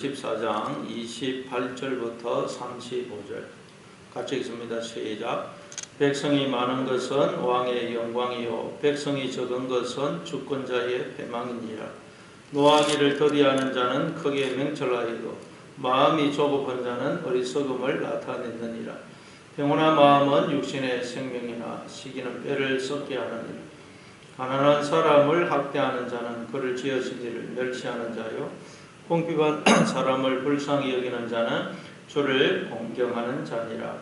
14장 28절부터 35절 같이 읽습니다. 시작. 백성이 많은 것은 왕의 영광이요 백성이 적은 것은 주권자의 패망이니라. 노하기를 더디하는 자는 크게 명철하여도 마음이 조급한 자는 어리석음을 나타내느니라. 평온한 마음은 육신의 생명이나 시기는 뼈를 썩게 하느니라. 가난한 사람을 학대하는 자는 그를 지으신 이를 멸시하는 자요 궁핍한 사람을 불쌍히 여기는 자는 주를 공경하는 자니라.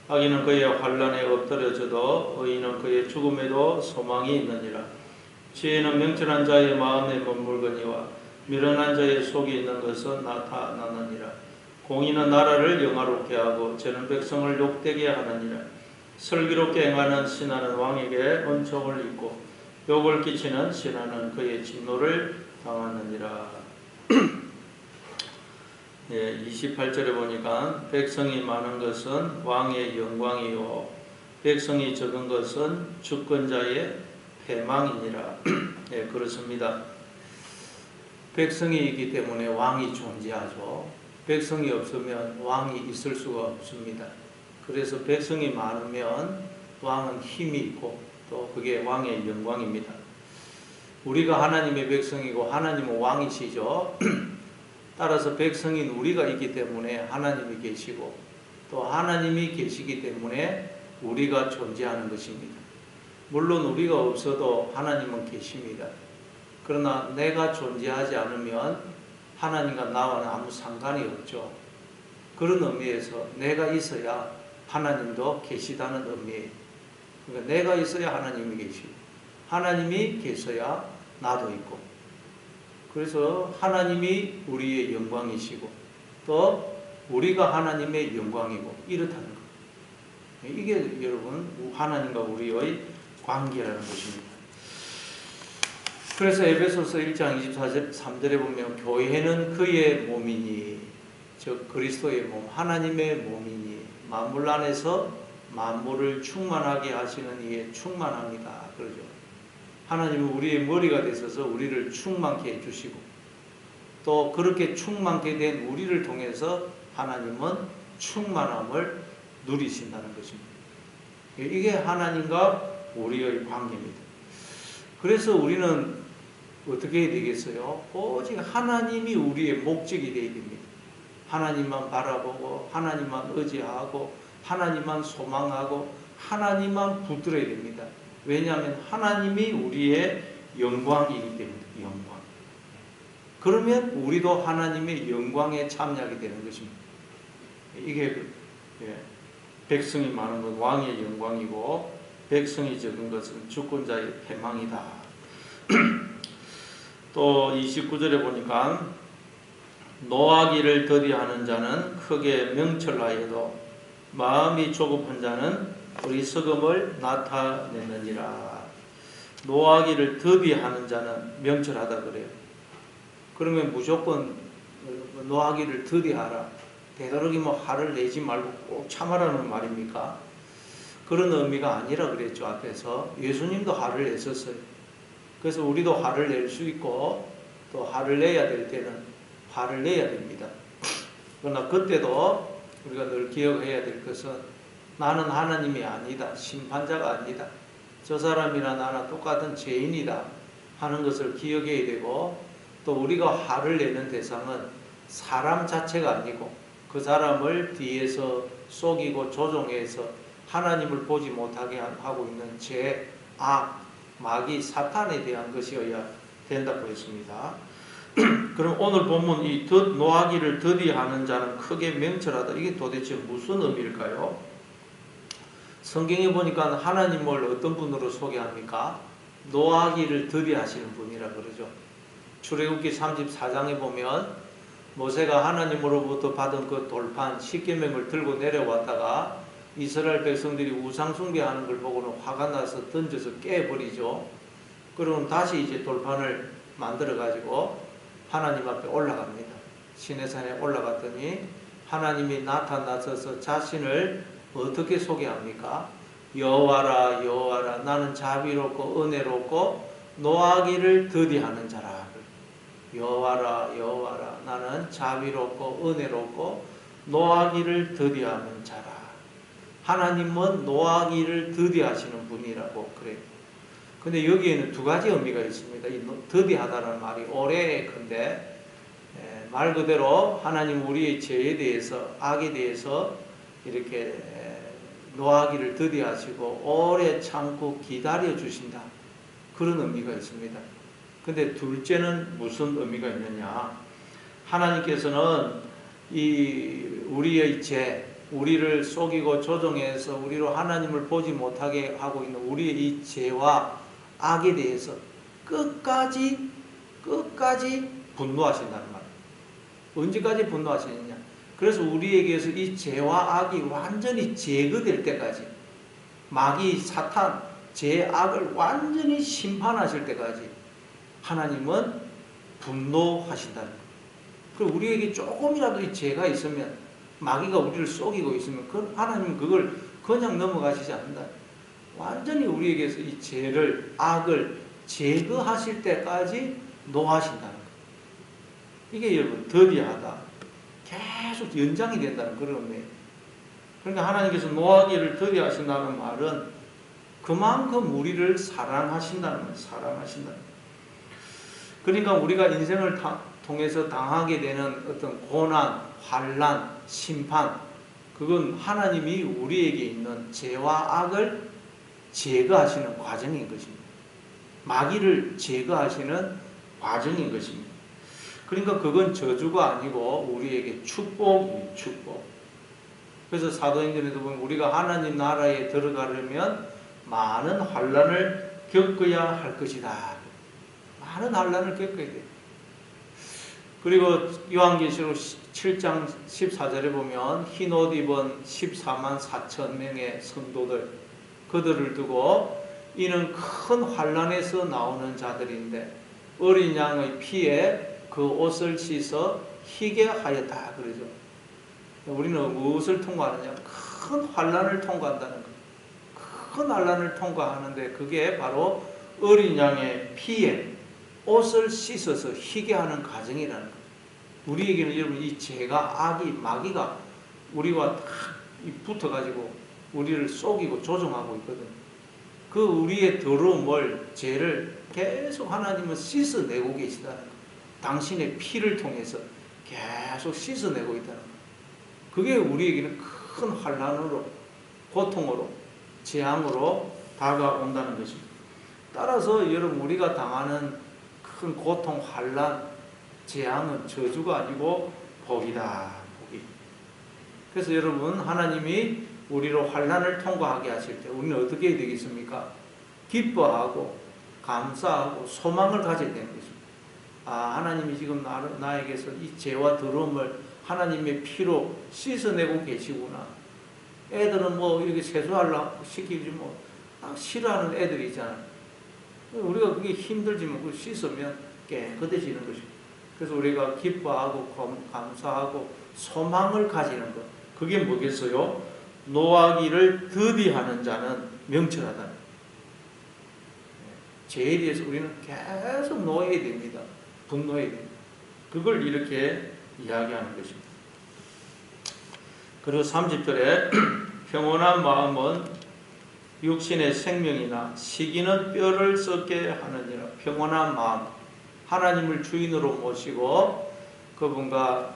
악인은 그의 환난에 엎드려져도 의인은 그의 죽음에도 소망이 있느니라. 지혜는 명철한 자의 마음에 머물거니와 미련한 자의 속에 있는 것은 나타나느니라. 공의는 나라를 영화롭게 하고 죄는 백성을 욕되게 하느니라. 슬기롭게 행하는 신하는 왕에게 은총을 입고 욕을 끼치는 신하는 그의 진노를 당하느니라. 28절에 보니까 백성이 많은 것은 왕의 영광이요 백성이 적은 것은 주권자의 패망이니라. 그렇습니다. 백성이 있기 때문에 왕이 존재하죠. 백성이 없으면 왕이 있을 수가 없습니다. 그래서 백성이 많으면 왕은 힘이 있고 또 그게 왕의 영광입니다. 우리가 하나님의 백성이고 하나님은 왕이시죠. 따라서 백성인 우리가 있기 때문에 하나님이 계시고 또 하나님이 계시기 때문에 우리가 존재하는 것입니다. 물론 우리가 없어도 하나님은 계십니다. 그러나 내가 존재하지 않으면 하나님과 나와는 아무 상관이 없죠. 그런 의미에서 내가 있어야 하나님도 계시다는 의미예요. 그러니까 내가 있어야 하나님이 계시고 하나님이 계셔야 나도 있고 그래서 하나님이 우리의 영광이시고 또 우리가 하나님의 영광이고 이렇다는 거예요. 이게 여러분 하나님과 우리의 관계라는 것입니다. 그래서 에베소서 1장 23절에 보면 교회는 그의 몸이니 즉 그리스도의 몸 하나님의 몸이니 만물 안에서 만물을 충만하게 하시는 이에 충만합니다. 그러죠. 하나님은 우리의 머리가 되셔서 우리를 충만케 해주시고 또 그렇게 충만케 된 우리를 통해서 하나님은 충만함을 누리신다는 것입니다. 이게 하나님과 우리의 관계입니다. 그래서 우리는 어떻게 해야 되겠어요? 오직 하나님이 우리의 목적이 되어야 됩니다. 하나님만 바라보고 하나님만 의지하고 하나님만 소망하고 하나님만 붙들어야 됩니다. 왜냐하면 하나님이 우리의 영광이기 때문에 영광. 그러면 우리도 하나님의 영광에 참여하게 되는 것입니다. 이게 백성이 많은 건 왕의 영광이고 백성이 적은 것은 주권자의 패망이다. 또 29절에 보니까 노하기를 더디하는 자는 크게 명철하여도 마음이 조급한 자는 어리석음을 나타내느니라. 노하기를 더디하는 자는 명철하다 그래요. 그러면 무조건 노하기를 더디하라. 되도록이면 화를 내지 말고 꼭 참아라는 말입니까? 그런 의미가 아니라 그랬죠. 앞에서 예수님도 화를 냈었어요. 그래서 우리도 화를 낼 수 있고 또 화를 내야 될 때는 화를 내야 됩니다. 그러나 그때도 우리가 늘 기억해야 될 것은 나는 하나님이 아니다. 심판자가 아니다. 저 사람이나 나나 똑같은 죄인이다 하는 것을 기억해야 되고 또 우리가 화를 내는 대상은 사람 자체가 아니고 그 사람을 뒤에서 속이고 조종해서 하나님을 보지 못하게 하고 있는 죄, 악, 마귀, 사탄에 대한 것이어야 된다고 했습니다. 그럼 오늘 본문 이 노하기를 더디하는 자는 크게 명철하다. 이게 도대체 무슨 의미일까요? 성경에 보니까 하나님을 어떤 분으로 소개합니까? 노하기를 더디하시는 분이라 그러죠. 출애굽기 34장에 보면 모세가 하나님으로부터 받은 그 돌판 10계명을 들고 내려왔다가 이스라엘 백성들이 우상 숭배하는 걸 보고는 화가 나서 던져서 깨버리죠. 그러면 다시 이제 돌판을 만들어 가지고 하나님 앞에 올라갑니다. 시내산에 올라갔더니 하나님이 나타나셔서 자신을 어떻게 소개합니까? 여호와라 여호와라 나는 자비롭고 은혜롭고 노하기를 더디하는 자라. 여호와라 여호와라 나는 자비롭고 은혜롭고 노하기를 더디하는 자라. 하나님은 노하기를 더디하시는 분이라고 그래요. 근데 여기에는 두 가지 의미가 있습니다. 이 더디하다는 말이 오래컨대 말 그대로 하나님 우리의 죄에 대해서, 악에 대해서 이렇게 노하기를 더디하시고 오래 참고 기다려 주신다. 그런 의미가 있습니다. 근데 둘째는 무슨 의미가 있느냐? 하나님께서는 우리의 죄, 우리를 속이고 조종해서 우리로 하나님을 보지 못하게 하고 있는 우리의 이 죄와 악에 대해서 끝까지 분노하신다는 말이에요. 언제까지 분노하시느냐? 그래서 우리에게서 이 죄와 악이 완전히 제거될 때까지, 마귀, 사탄, 죄, 악을 완전히 심판하실 때까지 하나님은 분노하신다는 거예요. 그리고 우리에게 조금이라도 이 죄가 있으면, 마귀가 우리를 속이고 있으면 하나님은 그걸 그냥 넘어가시지 않는다. 완전히 우리에게서 이 죄를, 악을 제거하실 때까지 노하신다는 거예요. 이게 여러분 더디하다. 계속 연장이 된다는 그런 의미예요. 그러니까 하나님께서 노하기를 더디하신다는 말은 그만큼 우리를 사랑하신다는 거예요. 사랑하신다는 거예요. 그러니까 우리가 인생을 통해서 당하게 되는 어떤 고난, 환난, 심판, 그건 하나님이 우리에게 있는 죄와 악을 제거하시는 과정인 것입니다. 마귀를 제거하시는 과정인 것입니다. 그러니까 그건 저주가 아니고 우리에게 축복입니다. 축복. 그래서 사도행전에도 보면 우리가 하나님 나라에 들어가려면 많은 환난을 겪어야 할 것이다. 많은 환난을 겪어야 돼요. 그리고 요한계시록 7장 14절에 보면 흰 옷 입은 14만 4천 명의 성도들, 그들을 두고 이는 큰 환난에서 나오는 자들인데 어린 양의 피에 그 옷을 씻어 희게 하였다 그러죠. 우리는 무엇을 통과하느냐? 큰 환난을 통과한다는 것. 큰 환난을 통과하는데 그게 바로 어린 양의 피에 옷을 씻어서 희게 하는 과정이라는 것. 우리에게는 여러분 이 죄가, 악이, 마귀가 우리와 딱 붙어가지고 우리를 속이고 조종하고 있거든. 그 우리의 더러움을, 죄를 계속 하나님은 씻어내고 계시다는 것. 당신의 피를 통해서 계속 씻어내고 있다는 것. 그게 우리에게는 큰 환난으로, 고통으로, 재앙으로 다가온다는 것입니다. 따라서 여러분 우리가 당하는 큰 고통, 환난, 재앙은 저주가 아니고 복이다. 복이. 그래서 여러분 하나님이 우리로 환난을 통과하게 하실 때 우리는 어떻게 해야 되겠습니까? 기뻐하고 감사하고 소망을 가져야 되는 것입니다. 하나님이 지금 나에게서 이 죄와 더러움을 하나님의 피로 씻어내고 계시구나. 애들은 뭐 이렇게 세수하려고 시키지 뭐 싫어하는 애들이 있잖아요. 우리가 그게 힘들지만 그걸 씻으면 깨끗해지는 것입니다. 그래서 우리가 기뻐하고 감사하고 소망을 가지는 것. 그게 뭐겠어요? 노하기를 더디하는 자는 명철하다. 죄에 대해서 우리는 계속 노해야 됩니다. 분노해야 됩니다. 그걸 이렇게 이야기하는 것입니다. 그리고 30절에 평온한 마음은 육신의 생명이나 시기는 뼈를 썩게 하느니라. 평온한 마음, 하나님을 주인으로 모시고 그분과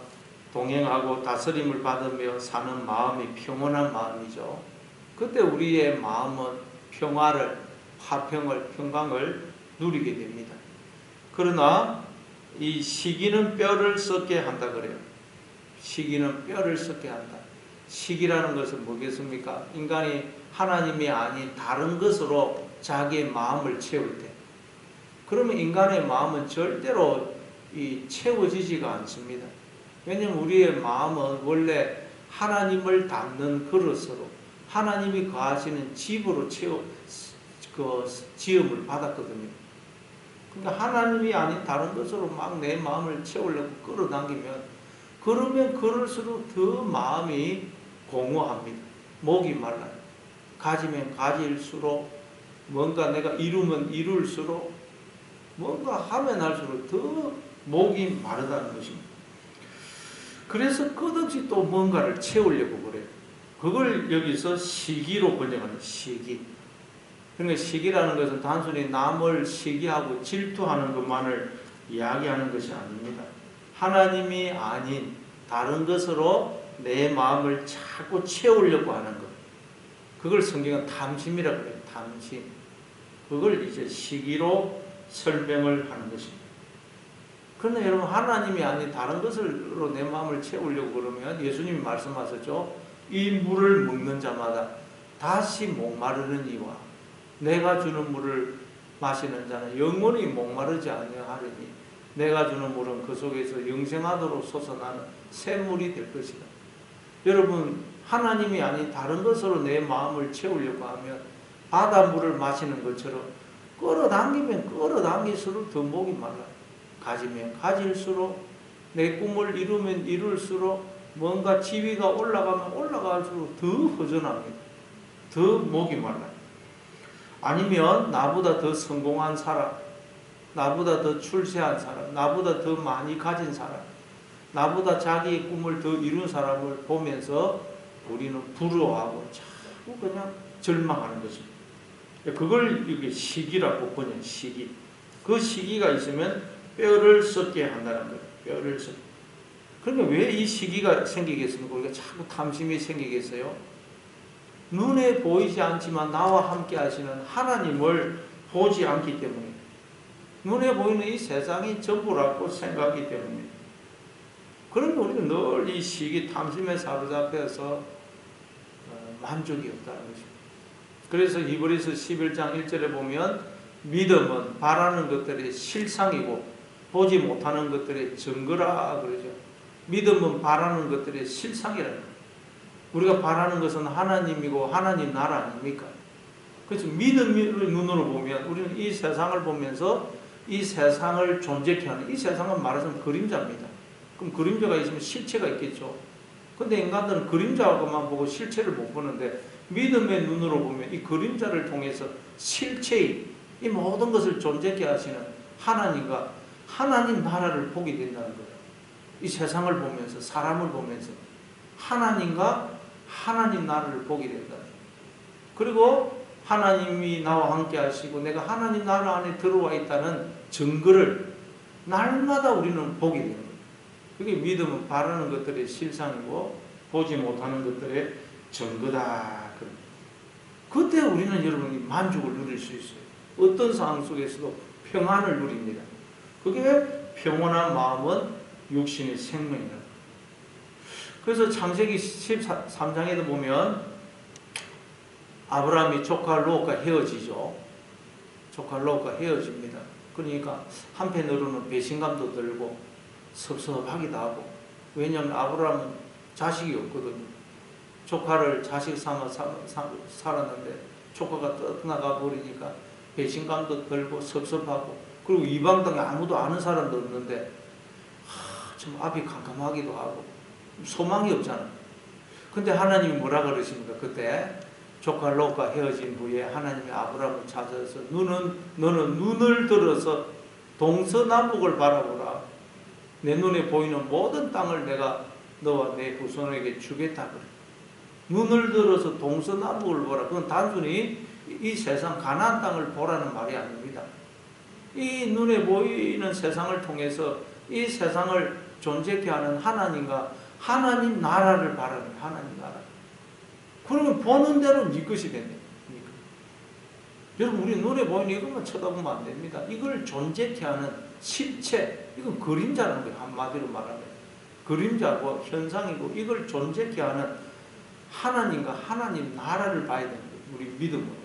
동행하고 다스림을 받으며 사는 마음이 평온한 마음이죠. 그때 우리의 마음은 평화를, 화평을, 평강을 누리게 됩니다. 그러나 이 시기는 뼈를 썩게 한다 그래요. 시기는 뼈를 썩게 한다. 시기라는 것은 뭐겠습니까? 인간이 하나님이 아닌 다른 것으로 자기의 마음을 채울 때, 그러면 인간의 마음은 절대로 채워지지가 않습니다. 왜냐하면 우리의 마음은 원래 하나님을 담는 그릇으로, 하나님이 거하시는 집으로 지음을 받았거든요. 그러니까 하나님이 아닌 다른 것으로 막 내 마음을 채우려고 끌어당기면, 그러면 그럴수록 더 마음이 공허합니다. 목이 말라요. 가지면 가질수록, 뭔가 내가 이루면 이룰수록, 뭔가 하면 할수록 더 목이 마르다는 것입니다. 그래서 끝없이 또 뭔가를 채우려고 그래요. 그걸 여기서 시기로 번역하는 시기. 그러니까 시기라는 것은 단순히 남을 시기하고 질투하는 것만을 이야기하는 것이 아닙니다. 하나님이 아닌 다른 것으로 내 마음을 자꾸 채우려고 하는 것. 그걸 성경은 탐심이라고 해요. 탐심. 그걸 이제 시기로 설명을 하는 것입니다. 그런데 여러분, 하나님이 아닌 다른 것으로 내 마음을 채우려고 그러면 예수님이 말씀하셨죠. 이 물을 먹는 자마다 다시 목마르느니와 내가 주는 물을 마시는 자는 영원히 목마르지 아니하리니 내가 주는 물은 그 속에서 영생하도록 솟아나는 샘물이 될 것이다. 여러분, 하나님이 아닌 다른 것으로 내 마음을 채우려고 하면 바닷물을 마시는 것처럼 끌어당기면 끌어당길수록 더 목이 말라요. 가지면 가질수록, 내 꿈을 이루면 이룰수록, 뭔가 지위가 올라가면 올라갈수록 더 허전합니다. 더 목이 말라요. 아니면 나보다 더 성공한 사람, 나보다 더 출세한 사람, 나보다 더 많이 가진 사람, 나보다 자기의 꿈을 더 이룬 사람을 보면서 우리는 부러워하고 자꾸 그냥 절망하는 것입니다. 그걸 이게 시기라고 번역, 시기. 그 시기가 있으면 뼈를 썩게 한다는 거예요. 뼈를 썩게. 그러니까 왜 이 시기가 생기겠습니까? 우리가 자꾸 탐심이 생기겠어요? 눈에 보이지 않지만 나와 함께 하시는 하나님을 보지 않기 때문에, 눈에 보이는 이 세상이 전부라고 생각하기 때문에, 그러면 우리는 늘 이 시기 탐심에 사로잡혀서 만족이 없다는 것입니다. 그래서 히브리서 11장 1절에 보면 믿음은 바라는 것들의 실상이고 보지 못하는 것들의 증거라 그러죠. 믿음은 바라는 것들의 실상이라는 거예요. 우리가 바라는 것은 하나님이고 하나님 나라 아닙니까? 그래서 믿음의 눈으로 보면 우리는 이 세상을 보면서 이 세상을 존재케 하는, 이 세상은 말하자면 그림자입니다. 그럼 그림자가 있으면 실체가 있겠죠. 근데 인간들은 그림자만 보고 실체를 못 보는데 믿음의 눈으로 보면 이 그림자를 통해서 실체인 이 모든 것을 존재케 하시는 하나님과 하나님 나라를 보게 된다는 거예요. 이 세상을 보면서, 사람을 보면서 하나님과 하나님 나라를 보게 된다. 그리고 하나님이 나와 함께 하시고 내가 하나님 나라 안에 들어와 있다는 증거를 날마다 우리는 보게 되는 거예요. 그게 믿음은 바라는 것들의 실상이고 보지 못하는 것들의 증거다. 그때 우리는 여러분이 만족을 누릴 수 있어요. 어떤 상황 속에서도 평안을 누립니다. 그게 평온한 마음은 육신의 생명이다. 그래서 창세기 13장에도 보면 아브라함이 조카 롯과 헤어지죠. 조카 롯과 헤어집니다. 그러니까 한편으로는 배신감도 들고 섭섭하기도 하고, 왜냐하면 아브라함은 자식이 없거든요. 조카를 자식 삼아 살았는데 조카가 떠나가 버리니까 배신감도 들고 섭섭하고, 그리고 이방 땅에 아무도 아는 사람도 없는데 참 앞이 캄캄하기도 하고 소망이 없잖아. 근데 하나님이 뭐라 그러십니까? 그때 조카 롯과 헤어진 후에 하나님이 아브라함을 찾아서 너는 눈을 들어서 동서남북을 바라보라. 내 눈에 보이는 모든 땅을 내가 너와 내 후손에게 주겠다 그래. 눈을 들어서 동서남북을 보라. 그건 단순히 이 세상 가나안 땅을 보라는 말이 아닙니다. 이 눈에 보이는 세상을 통해서 이 세상을 존재케 하는 하나님과 하나님 나라를 바라는 하나님 나라. 그러면 보는 대로 네 것이 된다. 여러분, 우리 눈에 보이는 이것만 쳐다보면 안 됩니다. 이걸 존재케 하는 실체, 이건 그림자라는 거예요. 한마디로 말하면 그림자고 현상이고, 이걸 존재케 하는 하나님과 하나님 나라를 봐야 되는 거예요. 우리 믿음으로.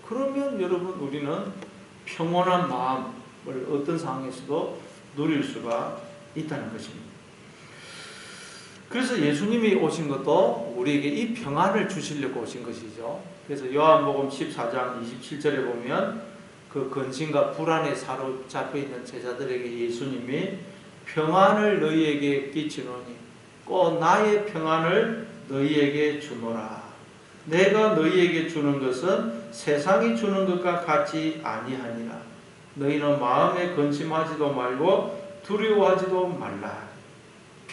그러면 여러분, 우리는 평온한 마음을 어떤 상황에서도 누릴 수가 있다는 것입니다. 그래서 예수님이 오신 것도 우리에게 이 평안을 주시려고 오신 것이죠. 그래서 요한복음 14장 27절에 보면 그 근심과 불안에 사로잡혀 있는 제자들에게 예수님이 평안을 너희에게 끼치노니 꼭 나의 평안을 너희에게 주노라. 내가 너희에게 주는 것은 세상이 주는 것과 같이 아니하니라. 너희는 마음에 근심하지도 말고 두려워하지도 말라.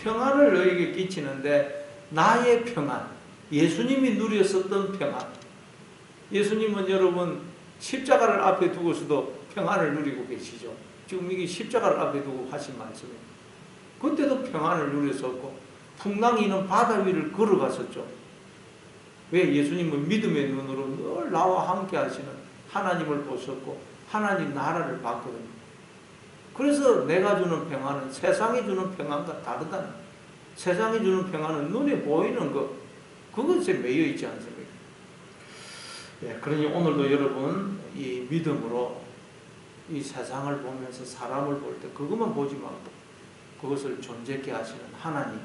평안을 너에게 끼치는데 나의 평안, 예수님이 누렸었던 평안. 예수님은 여러분 십자가를 앞에 두고서도 평안을 누리고 계시죠. 지금 이게 십자가를 앞에 두고 하신 말씀이에요. 그때도 평안을 누렸었고 풍랑이는 바다 위를 걸어갔었죠. 왜? 예수님은 믿음의 눈으로 늘 나와 함께 하시는 하나님을 보셨고 하나님 나라를 봤거든요. 그래서 내가 주는 평안은 세상이 주는 평안과 다르다는 거예요. 세상이 주는 평안은 눈에 보이는 것, 그것에 매여 있지 않습니까? 예, 그러니 오늘도 여러분 이 믿음으로 이 세상을 보면서 사람을 볼 때 그것만 보지 말고 그것을 존재케 하시는 하나님,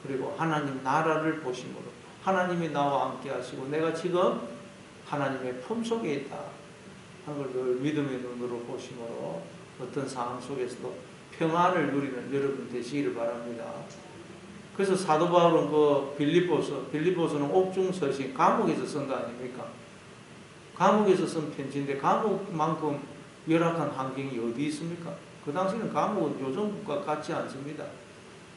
그리고 하나님 나라를 보심으로 하나님이 나와 함께 하시고 내가 지금 하나님의 품속에 있다 하는 걸 늘 믿음의 눈으로 보심으로 어떤 상황 속에서도 평안을 누리는 여러분 되시기를 바랍니다. 그래서 사도 바울은 그 빌립보서는 옥중서신, 감옥에서 쓴 거 아닙니까? 감옥에서 쓴 편지인데 감옥만큼 열악한 환경이 어디 있습니까? 그 당시에는 감옥은 요즘과 같지 않습니다.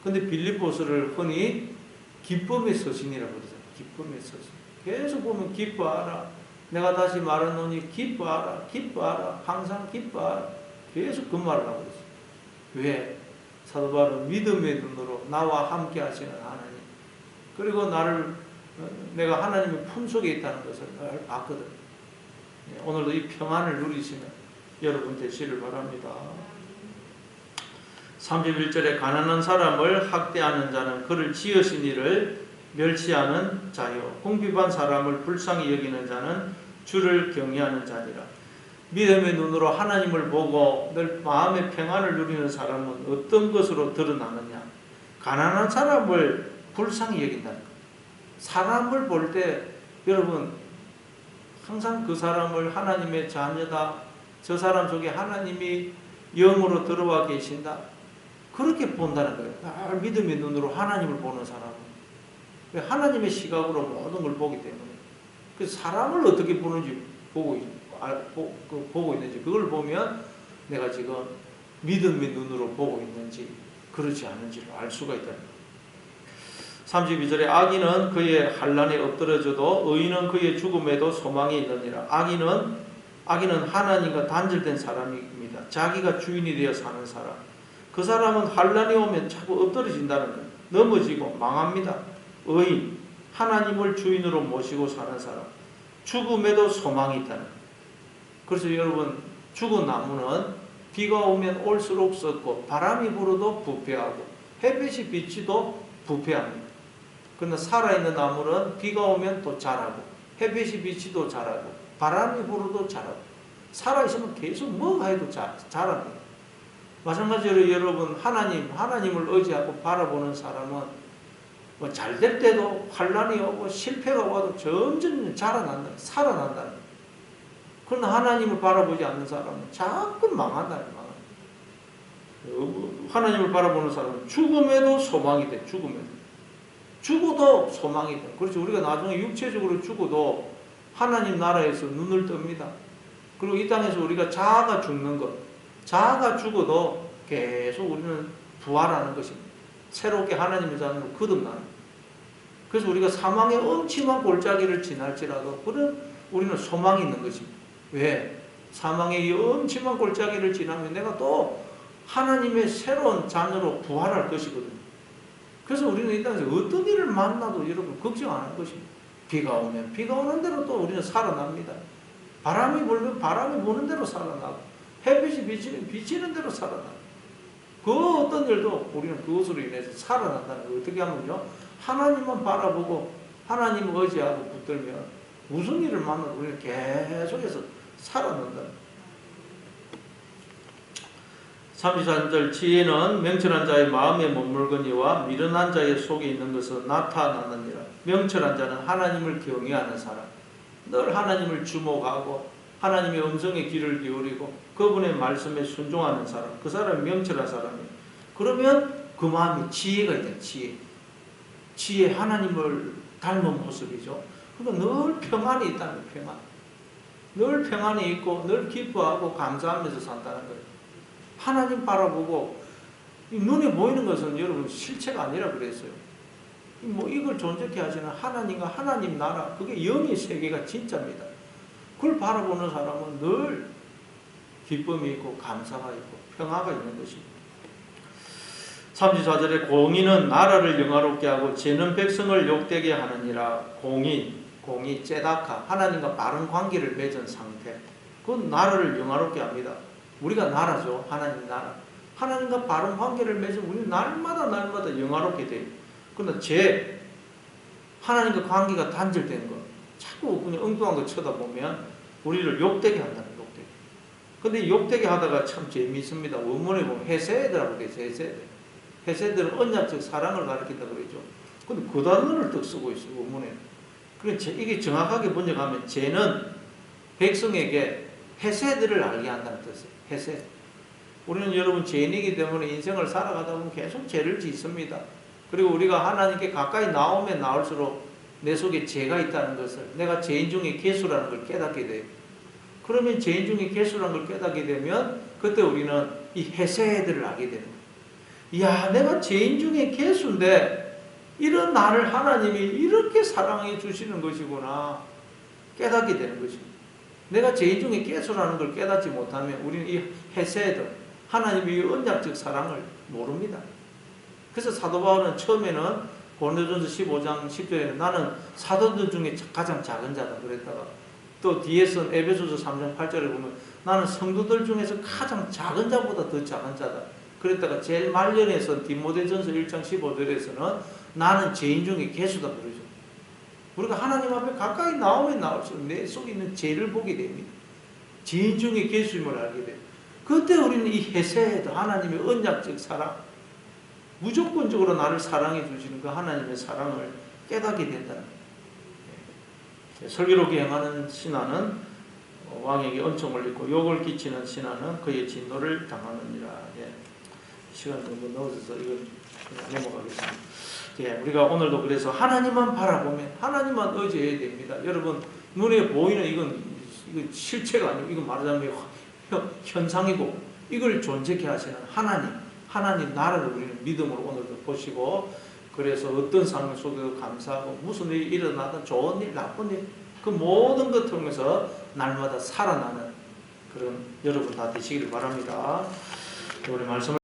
근데 빌립보서를 흔히 기쁨의 서신이라고 그러죠. 기쁨의 서신. 계속 보면 기뻐하라. 내가 다시 말하노니 기뻐하라. 기뻐하라. 항상 기뻐하라. 계속 그 말을 하고 있어요. 왜? 사도 바울은 믿음의 눈으로 나와 함께 하시는 하나님, 그리고 내가 하나님의 품속에 있다는 것을 늘 봤거든요. 오늘도 이 평안을 누리시는 여러분 되시를 바랍니다. 31절에 가난한 사람을 학대하는 자는 그를 지으신 이를 멸시하는 자요, 궁핍한 사람을 불쌍히 여기는 자는 주를 경외하는 자니라. 믿음의 눈으로 하나님을 보고 늘 마음의 평안을 누리는 사람은 어떤 것으로 드러나느냐? 가난한 사람을 불쌍히 여긴다는 거예요. 사람을 볼 때 여러분 항상 그 사람을 하나님의 자녀다, 저 사람 속에 하나님이 영으로 들어와 계신다, 그렇게 본다는 거예요. 늘 믿음의 눈으로 하나님을 보는 사람은. 하나님의 시각으로 모든 걸 보기 때문에. 그래서 사람을 어떻게 보는지 보고 있는지, 그걸 보면 내가 지금 믿음의 눈으로 보고 있는지 그렇지 않은지를 알 수가 있다는 거예요. 32절에 악인은 그의 환난에 엎드러져도 의인은 그의 죽음에도 소망이 있느니라. 악인은 하나님과 단절된 사람입니다. 자기가 주인이 되어 사는 사람. 그 사람은 환난이 오면 자꾸 엎드러진다는 거예요. 넘어지고 망합니다. 의인, 하나님을 주인으로 모시고 사는 사람, 죽음에도 소망이 있다는 거예요. 그래서 여러분, 죽은 나무는 비가 오면 올수록 썩고 바람이 불어도 부패하고 햇빛이 비치도 부패합니다. 그러나 살아있는 나무는 비가 오면 또 자라고 햇빛이 비치도 자라고 바람이 불어도 자라고 살아있으면 계속 뭐가 해도 자랍니다. 마찬가지로 여러분, 하나님을 의지하고 바라보는 사람은 뭐 잘 될 때도 환난이 오고 실패가 와도 점점 살아난다. 그러나 하나님을 바라보지 않는 사람은 자꾸 망한다. 하나님을 바라보는 사람은 죽음에도 소망이 돼. 죽어도 소망이 돼. 그렇지, 우리가 나중에 육체적으로 죽어도 하나님 나라에서 눈을 뜹니다. 그리고 이 땅에서 우리가 자아가 죽는 것, 자아가 죽어도 계속 우리는 부활하는 것입니다. 새롭게 하나님의 자녀로 거듭나는. 그래서 우리가 사망의 엄침한 골짜기를 지날지라도 우리는 소망이 있는 것입니다. 왜? 사망의 이 엄침한 골짜기를 지나면 내가 또 하나님의 새로운 자녀로 부활할 것이거든요. 그래서 우리는 이 땅에서 어떤 일을 만나도 여러분 걱정 안 할 것입니다. 비가 오면 비가 오는 대로 또 우리는 살아납니다. 바람이 불면 바람이 부는 대로 살아나고 햇빛이 비치면 비치는 대로 살아나고, 그 어떤 일도 우리는 그것으로 인해서 살아난다는 걸 어떻게 하면요, 하나님만 바라보고 하나님을 의지하고 붙들면 무슨 일을 만나도 우리는 계속해서 살아난다. 33절, 지혜는 명철한 자의 마음에 머물거니와 미련한 자의 속에 있는 것은 나타나느니라. 명철한 자는 하나님을 경외하는 사람, 늘 하나님을 주목하고 하나님의 음성에 귀를 기울이고 그분의 말씀에 순종하는 사람, 그 사람이 명철한 사람이에요. 그러면 그 마음이 지혜가 있다. 지혜, 하나님을 닮은 모습이죠. 그러니까 늘 평안이 있다는 거예요. 평안. 늘 평안이 있고 늘 기뻐하고 감사하면서 산다는 거예요. 하나님 바라보고 이 눈에 보이는 것은 여러분 실체가 아니라 그랬어요. 뭐 이걸 존재케 하시는 하나님과 하나님 나라, 그게 영의 세계가 진짜입니다. 그걸 바라보는 사람은 늘 기쁨이 있고 감사가 있고 평화가 있는 것입니다. 34절에 공의는 나라를 영화롭게 하고 죄는 백성을 욕되게 하느니라. 공의 째다카, 하나님과 바른 관계를 맺은 상태, 그건 나라를 영화롭게 합니다. 우리가 나라죠. 하나님 나라. 하나님과 바른 관계를 맺으면 우리는 날마다 영화롭게 돼요. 그러나 하나님과 관계가 단절되는 것, 자꾸 그냥 엉뚱한 거 쳐다보면 우리를 욕되게 한다는, 욕되게. 근데 욕되게 하다가 참 재미있습니다. 원문에 보면 헤세드라고 되어 있어요. 헤세드는 언약적 사랑을 가리킨다 그러죠. 근데 그 단어를 딱 쓰고 있어요, 원문에. 그러니까 이게 정확하게 번역하면 죄는 백성에게 헤세드를 알게 한다는 뜻이에요. 헤세드. 우리는 여러분 죄인이기 때문에 인생을 살아가다 보면 계속 죄를 짓습니다. 그리고 우리가 하나님께 가까이 나오면 나올수록 내 속에 죄가 있다는 것을, 내가 죄인 중에 괴수라는 걸 깨닫게 돼요. 그러면 죄인 중에 괴수라는 걸 깨닫게 되면 그때 우리는 이 헤세드를 알게 되는 거예요. 이야, 내가 죄인 중에 괴수인데 이런 나를 하나님이 이렇게 사랑해 주시는 것이구나 깨닫게 되는 것입니다. 내가 죄인 중에 괴수라는 걸 깨닫지 못하면 우리는 이 헤세드, 하나님의 언약적 사랑을 모릅니다. 그래서 사도 바울은 처음에는 고린도전서 15장 10절에는 나는 사도들 중에 가장 작은 자다 그랬다가, 또 뒤에서는 에베소서 3장 8절에 보면 나는 성도들 중에서 가장 작은 자보다 더 작은 자다 그랬다가, 제일 말년에서 디모데전서 1장 15절에서는 나는 죄인 중에 괴수다 그러죠. 우리가 하나님 앞에 가까이 나오면 나올수록 내 속에 있는 죄를 보게 됩니다. 죄인 중에 괴수임을 알게 돼요. 그때 우리는 이 헤세드, 하나님의 언약적 사랑, 무조건적으로 나를 사랑해 주시는 그 하나님의 사랑을 깨닫게 된다는 거예요. 슬기롭게 행하는 신하는 왕에게 은총을 입고 욕을 끼치는 신하는 그의 진노를 당하느니라. 시간 너무 넣어서 이건 넘어가겠습니다. 우리가 오늘도 그래서 하나님만 바라보면, 하나님만 의지해야 됩니다. 여러분, 눈에 보이는 이건 실체가 아니고, 이건 말하자면 현상이고, 이걸 존재케 하시는 하나님 나라를 우리는 믿음으로 오늘도 보시고, 그래서 어떤 상황 속에도 감사하고, 무슨 일이 일어나든 좋은 일, 나쁜 일, 그 모든 것 통해서 날마다 살아나는 그런 여러분 다 되시기를 바랍니다. 우리 말씀을